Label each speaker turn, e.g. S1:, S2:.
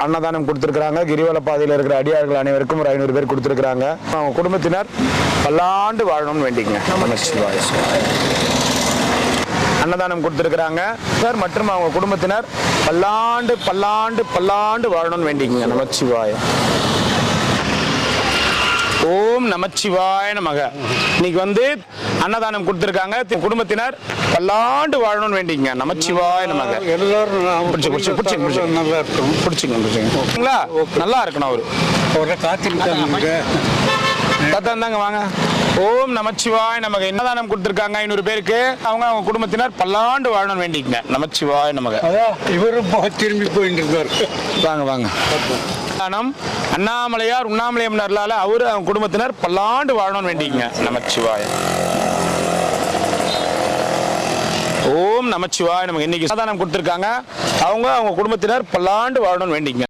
S1: அன்னதானம் கொடுத்துருக்காங்க. கிரிவல பாதையில் இருக்கிற அடியார்கள் அனைவருக்கும் ஒரு 500 பேர் கொடுத்துருக்காங்க. அவங்க குடும்பத்தினர் பல்லாண்டு வாழணும்னு வேண்டிக்கங்க. நமச்சிவாய. அன்னதானம் கொடுத்துருக்காங்க சார். மற்றும் அவங்க குடும்பத்தினர் பல்லாண்டு பல்லாண்டு பல்லாண்டு வாழணும்னு வேண்டிக்கங்க. நமச்சிவாய. ஓம் நமச்சிவாய நமக. இன்னைக்கு அன்னதானம் கொடுத்துருக்காங்க. குடும்பத்தினர் பல்லாண்டு வாழணும்னு வேண்டிங்க. நமச்சிவாய நமக.
S2: எல்லாரும்
S1: நல்லா இருக்கணும். அவரு தாத்தாங்க வாங்க. ஓம் நமச்சிவாய நமக. அன்னதானம் கொடுத்துருக்காங்க 500 பேருக்கு. அவங்க குடும்பத்தினர் பல்லாண்டு வாழணும்னு வேண்டிக்கங்க. நமச்சிவாய நமக.
S2: இவரும் திரும்பி போயிட்டு இருக்காரு.
S1: வாங்க வாங்க. அண்ணாமலையார் உண்ணாமலையம்னர்லால அவரு அவங்க குடும்பத்தினர் பல்லாண்டு வாழணும்னு வேண்டிக்கங்க. நமச்சிவாய. ஓம் நமச்சிவாய நமக்கு. இன்னைக்கு அன்னதானம் கொடுத்துருக்காங்க. அவங்க குடும்பத்தினர் பல்லாண்டு வாழணும்னு வேண்டிக்கங்க.